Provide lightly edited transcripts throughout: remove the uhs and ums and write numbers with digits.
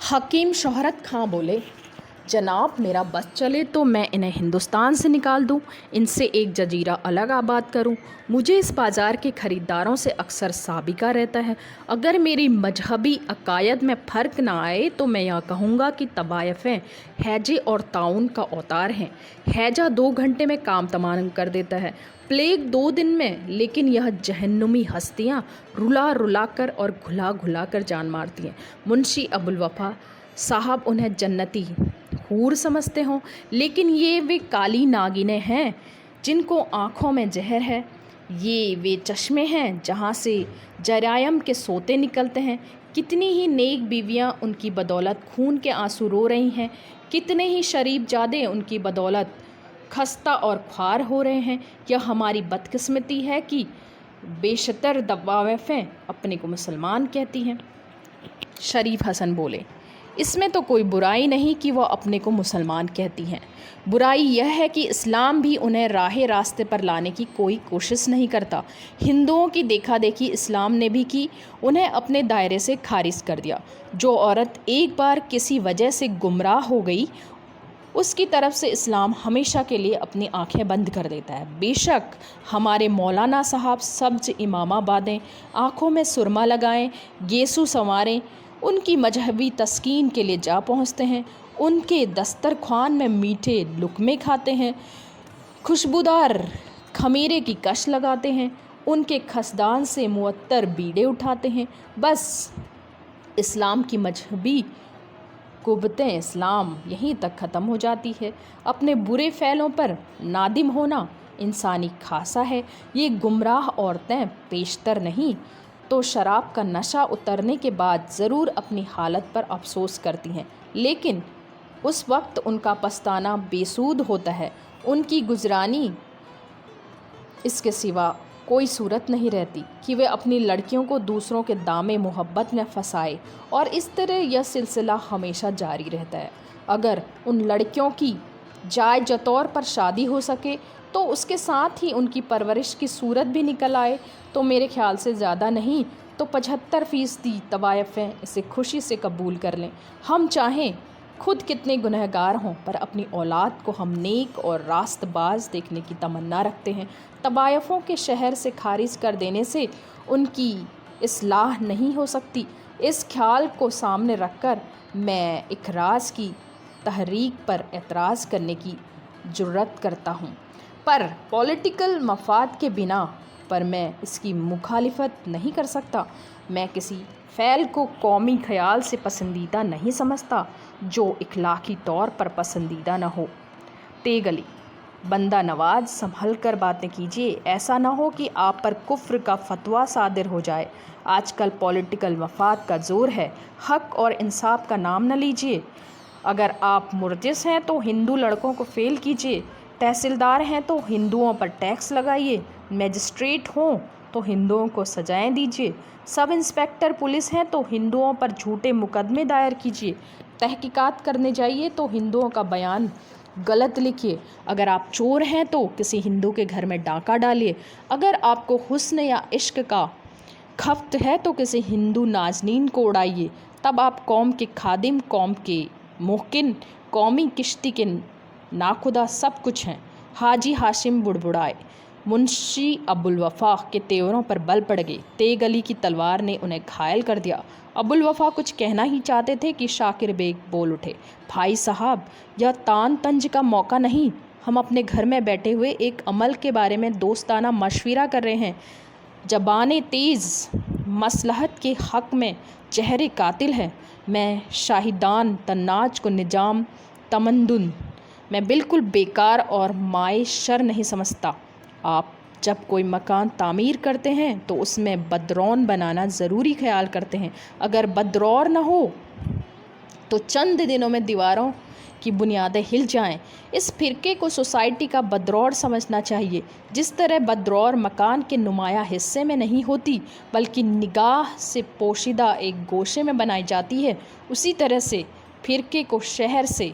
حکیم شہرت خاں بولے، جناب میرا بس چلے تو میں انہیں ہندوستان سے نکال دوں، ان سے ایک جزیرہ الگ آباد کروں۔ مجھے اس بازار کے خریداروں سے اکثر سابقہ رہتا ہے۔ اگر میری مذہبی عقائد میں فرق نہ آئے تو میں یہ کہوں گا کہ طوائفیں ہیجے اور طاعون کا اوتار ہیں۔ ہیجا 2 گھنٹے میں کام تمام کر دیتا ہے، پلیگ 2 دن میں، لیکن یہ جہنمی ہستیاں رلا رلا کر اور گھلا گھلا کر جان مارتی ہیں۔ منشی ابوالوفا صاحب انہیں جنتی حور سمجھتے ہوں، لیکن یہ وہ کالی ناگنیں ہیں جن کو آنکھوں میں زہر ہے۔ یہ وہ چشمے ہیں جہاں سے جرائم کے سوتے نکلتے ہیں۔ کتنی ہی نیک بیویاں ان کی بدولت خون کے آنسو رو رہی ہیں، کتنے ہی شریف زادے ان کی بدولت خستہ اور خوار ہو رہے ہیں۔ یہ ہماری بدقسمتی ہے کہ بیشتر طوائفیں اپنے کو مسلمان کہتی ہیں۔ شریف حسن بولے، اس میں تو کوئی برائی نہیں کہ وہ اپنے کو مسلمان کہتی ہیں، برائی یہ ہے کہ اسلام بھی انہیں راہ راستے پر لانے کی کوئی کوشش نہیں کرتا۔ ہندوؤں کی دیکھا دیکھی اسلام نے بھی کی، انہیں اپنے دائرے سے خارج کر دیا۔ جو عورت ایک بار کسی وجہ سے گمراہ ہو گئی، اس کی طرف سے اسلام ہمیشہ کے لیے اپنی آنکھیں بند کر دیتا ہے۔ بے شک ہمارے مولانا صاحب سبز امامہ باندھیں، آنکھوں میں سرما لگائیں، گیسو سنواریں، ان کی مذہبی تسکین کے لیے جا پہنچتے ہیں، ان کے دسترخوان میں میٹھے لقمے کھاتے ہیں، خوشبودار خمیرے کی کش لگاتے ہیں، ان کے خسدان سے معطر بیڑے اٹھاتے ہیں۔ بس اسلام کی مذہبی قوتیں اسلام یہیں تک ختم ہو جاتی ہے۔ اپنے برے فعلوں پر نادم ہونا انسانی خاصہ ہے۔ یہ گمراہ عورتیں پیشتر نہیں تو شراب کا نشہ اترنے کے بعد ضرور اپنی حالت پر افسوس کرتی ہیں، لیکن اس وقت ان کا پچھتانا بے سود ہوتا ہے، ان کی گزرانی اس کے سوا کوئی صورت نہیں رہتی کہ وہ اپنی لڑکیوں کو دوسروں کے دام محبت میں پھنسائے، اور اس طرح یہ سلسلہ ہمیشہ جاری رہتا ہے۔ اگر ان لڑکیوں کی جائز طور پر شادی ہو سکے تو اس کے ساتھ ہی ان کی پرورش کی صورت بھی نکل آئے تو میرے خیال سے زیادہ نہیں تو 75% طوائفیں اسے خوشی سے قبول کر لیں۔ ہم چاہیں خود کتنے گنہگار ہوں، پر اپنی اولاد کو ہم نیک اور راست باز دیکھنے کی تمنا رکھتے ہیں۔ طوائفوں کے شہر سے خارج کر دینے سے ان کی اصلاح نہیں ہو سکتی۔ اس خیال کو سامنے رکھ کر میں اخراج کی تحریک پر اعتراض کرنے کی جرات کرتا ہوں، پر پولیٹیکل مفاد کے بنا پر میں اس کی مخالفت نہیں کر سکتا۔ میں کسی فعل کو قومی خیال سے پسندیدہ نہیں سمجھتا جو اخلاقی طور پر پسندیدہ نہ ہو۔ تیگ علی، بندہ نواز سنبھل کر باتیں کیجیے، ایسا نہ ہو کہ آپ پر کفر کا فتویٰ صادر ہو جائے۔ آج کل پولیٹیکل مفاد کا زور ہے، حق اور انصاف کا نام نہ لیجیے۔ اگر آپ مرجس ہیں تو ہندو لڑکوں کو فیل کیجیے، تحصیلدار ہیں تو ہندوؤں پر ٹیکس لگائیے، میجسٹریٹ ہوں تو ہندوؤں کو سزائیں دیجیے، سب انسپکٹر پولیس ہیں تو ہندوؤں پر جھوٹے مقدمے دائر کیجیے، تحقیقات کرنے جائیے تو ہندوؤں کا بیان غلط لکھیے، اگر آپ چور ہیں تو کسی ہندو کے گھر میں ڈاکہ ڈالیے، اگر آپ کو حسن یا عشق کا خفت ہے تو کسی ہندو نازنین کو اڑائیے، تب آپ قوم کے خادم، قوم کے محسن، قومی کشتی کے ناخدا سب کچھ ہیں۔ حاجی ہاشم بڑبڑائے، منشی ابوالوفا کے تیوروں پر بل پڑ گئے، تیگ علی کی تلوار نے انہیں گھائل کر دیا۔ ابوالوفا کچھ کہنا ہی چاہتے تھے کہ شاکر بیگ بول اٹھے، بھائی صاحب یہ تان طنز کا موقع نہیں، ہم اپنے گھر میں بیٹھے ہوئے ایک عمل کے بارے میں دوستانہ مشورہ کر رہے ہیں۔ زبان تیز مصلحت کے حق میں زہر قاتل ہے۔ میں شاہدان تناج کو نظام تمدن میں بالکل بیکار اور مائع شر نہیں سمجھتا۔ آپ جب کوئی مکان تعمیر کرتے ہیں تو اس میں بدرون بنانا ضروری خیال کرتے ہیں، اگر بدرون نہ ہو تو چند دنوں میں دیواروں کی بنیادیں ہل جائیں۔ اس فرقے کو سوسائٹی کا بدروڑ سمجھنا چاہیے۔ جس طرح بدروڑ مکان کے نمایاں حصے میں نہیں ہوتی بلکہ نگاہ سے پوشیدہ ایک گوشے میں بنائی جاتی ہے، اسی طرح سے فرقے کو شہر سے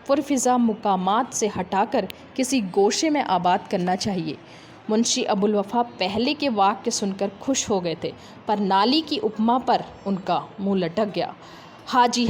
پرفضا مقامات سے ہٹا کر کسی گوشے میں آباد کرنا چاہیے۔ منشی ابوالوفا پہلے کے واقعے سن کر خوش ہو گئے تھے، پر نالی کی اپما پر ان کا منہ لٹک گیا۔ حاجی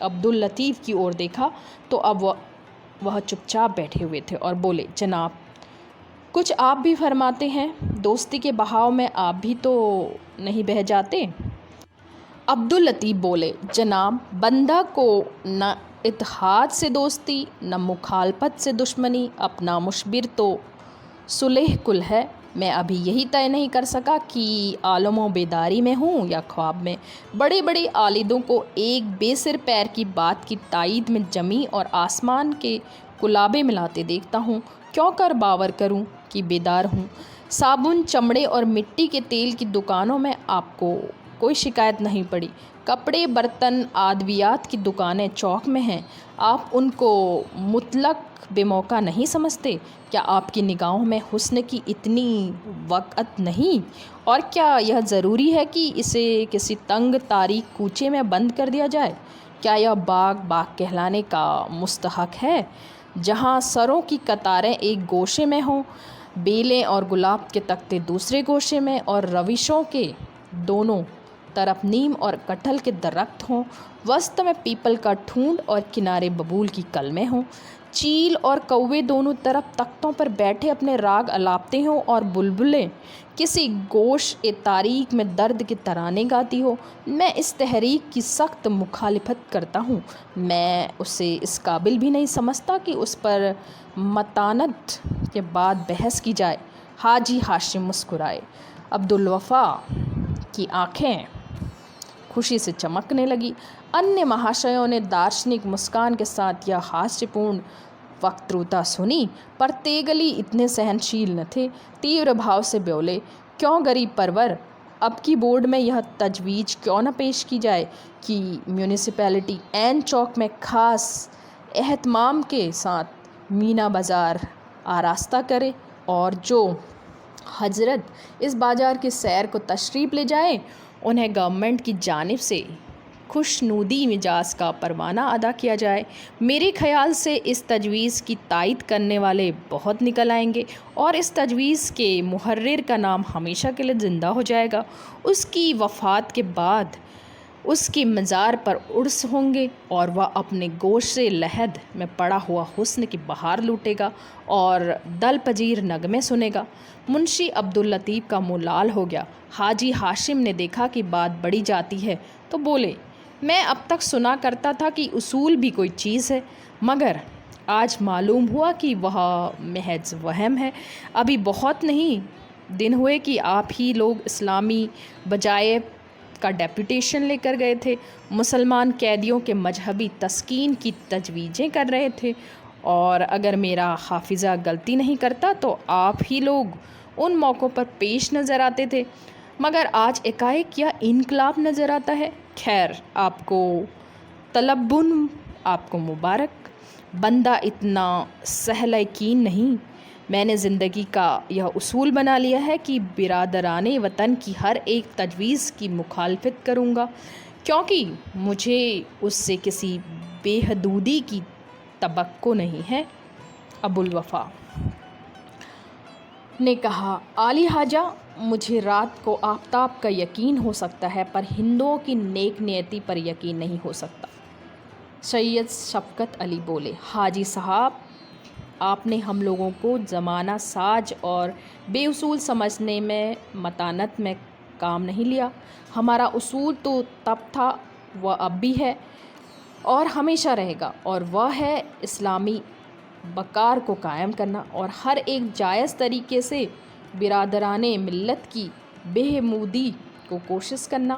عبداللطیف کی اور دیکھا تو اب وہ چپ چاپ بیٹھے ہوئے تھے اور بولے، جناب کچھ آپ بھی فرماتے ہیں، دوستی کے بہاؤ میں آپ بھی تو نہیں بہہ جاتے؟ عبداللطیف بولے، جناب بندہ کو نہ اتحاد سے دوستی نہ مخالفت سے دشمنی، اپنا مشبر تو صلح کل ہے۔ میں ابھی یہی طے نہیں کر سکا کہ عالم و بیداری میں ہوں یا خواب میں۔ بڑے بڑے عالدوں کو ایک بے سر پیر کی بات کی تائید میں زمیں اور آسمان کے کلابے ملاتے دیکھتا ہوں، کیوں کر باور کروں کہ بیدار ہوں۔ صابن، چمڑے اور مٹی کے تیل کی دکانوں میں آپ کو کوئی شکایت نہیں پڑی۔ کپڑے، برتن، ادویات کی دکانیں چوک میں ہیں، آپ ان کو مطلق بے موقع نہیں سمجھتے؟ کیا آپ کی نگاہوں میں حسن کی اتنی وقعت نہیں؟ اور کیا یہ ضروری ہے کہ اسے کسی تنگ تاریک کوچے میں بند کر دیا جائے؟ کیا یہ باغ کہلانے کا مستحق ہے، جہاں سروں کی قطاریں ایک گوشے میں ہوں، بیلیں اور گلاب کے تختے دوسرے گوشے میں، اور روشوں کے دونوں طرف نیم اور کٹہل کے درخت ہوں، وسط میں پیپل کا ٹھونڈ اور کنارے ببول کی کلمیں ہوں، چیل اور کوے دونوں طرف تختوں پر بیٹھے اپنے راگ الاپتے ہوں، اور بلبلیں کسی گوش تاریک میں درد کے ترانے گاتی ہو؟ میں اس تحریک کی سخت مخالفت کرتا ہوں۔ میں اسے اس قابل بھی نہیں سمجھتا کہ اس پر متانت کے بعد بحث کی جائے۔ حاجی ہاشم مسکرائے۔ عبدالوفا کی آنکھیں خوشی سے چمکنے لگی۔ انیہ مہاشیوں نے دارشنک مسکان کے ساتھ یہ ہاسیہ پورن وکترتا سنی، پر تیگلی اتنے سہنشیل نہ تھے۔ تیور بھاؤ سے بولے، کیوں غریب پرور، اب کی بورڈ میں یہ تجویز کیوں نہ پیش کی جائے کہ میونسپلٹی عین چوک میں خاص اہتمام کے ساتھ مینا بازار آراستہ کرے، اور جو حضرات اس بازار کی سیر کو تشریف لے جائیں انہیں گورنمنٹ کی جانب سے خوشنودی مجاز کا پروانہ ادا کیا جائے۔ میرے خیال سے اس تجویز کی تائید کرنے والے بہت نکل آئیں گے، اور اس تجویز کے محرر کا نام ہمیشہ کے لیے زندہ ہو جائے گا۔ اس کی وفات کے بعد اس کی مزار پر عرس ہوں گے، اور وہ اپنے گوشِ لحد میں پڑا ہوا حسن کی بہار لوٹے گا اور دل پذیر نغمے سنے گا۔ منشی عبداللطیف کا منہ لال ہو گیا۔ حاجی ہاشم نے دیکھا کہ بات بڑھی جاتی ہے تو بولے، میں اب تک سنا کرتا تھا کہ اصول بھی کوئی چیز ہے، مگر آج معلوم ہوا کہ وہ محض وہم ہے۔ ابھی بہت نہیں دن ہوئے کہ آپ ہی لوگ اسلامی وظائف کا ڈیپوٹیشن لے کر گئے تھے، مسلمان قیدیوں کے مذہبی تسکین کی تجویزیں کر رہے تھے، اور اگر میرا حافظہ غلطی نہیں کرتا تو آپ ہی لوگ ان موقعوں پر پیش نظر آتے تھے، مگر آج ایکائک یہ انقلاب نظر آتا ہے۔ خیر، آپ کو تلبن، آپ کو مبارک۔ بندہ اتنا سہل یقین نہیں۔ میں نے زندگی کا یہ اصول بنا لیا ہے کہ برادران وطن کی ہر ایک تجویز کی مخالفت کروں گا، کیونکہ مجھے اس سے کسی بے حدودی کی توقع نہیں ہے۔ ابوالوفا نے کہا، اعلی حاجہ، مجھے رات کو آفتاب کا یقین ہو سکتا ہے، پر ہندوؤں کی نیک نیتی پر یقین نہیں ہو سکتا۔ سید شفقت علی بولے، حاجی صاحب، آپ نے ہم لوگوں کو زمانہ ساز اور بے اصول سمجھنے میں متانت میں کام نہیں لیا۔ ہمارا اصول تو تب تھا، وہ اب بھی ہے اور ہمیشہ رہے گا، اور وہ ہے اسلامی وقار کو قائم کرنا اور ہر ایک جائز طریقے سے برادران ملت کی بہبودی کو کوشش کرنا۔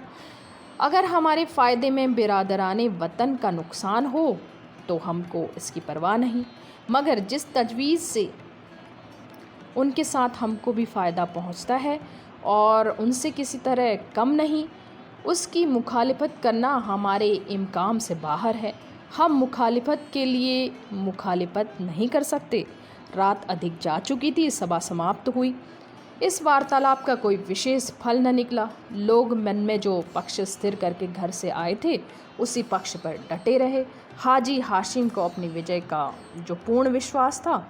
اگر ہمارے فائدے میں برادران وطن کا نقصان ہو تو ہم کو اس کی پرواہ نہیں، مگر جس تجویز سے ان کے ساتھ ہم کو بھی فائدہ پہنچتا ہے اور ان سے کسی طرح کم نہیں، اس کی مخالفت کرنا ہمارے امکان سے باہر ہے۔ ہم مخالفت کے لیے مخالفت نہیں کر سکتے۔ رات ادھک جا چکی تھی، سبھا سماپت ہوئی۔ اس وارتالاب کا کوئی وشیش پھل نہ نکلا۔ لوگ من میں جو پکش استھر کر کے گھر سے آئے تھے اسی پکش پر ڈٹے رہے۔ حاجی ہاشم کو اپنی وجہ کا جو پورن وشواس تھا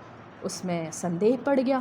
اس میں سندیہ پڑ گیا۔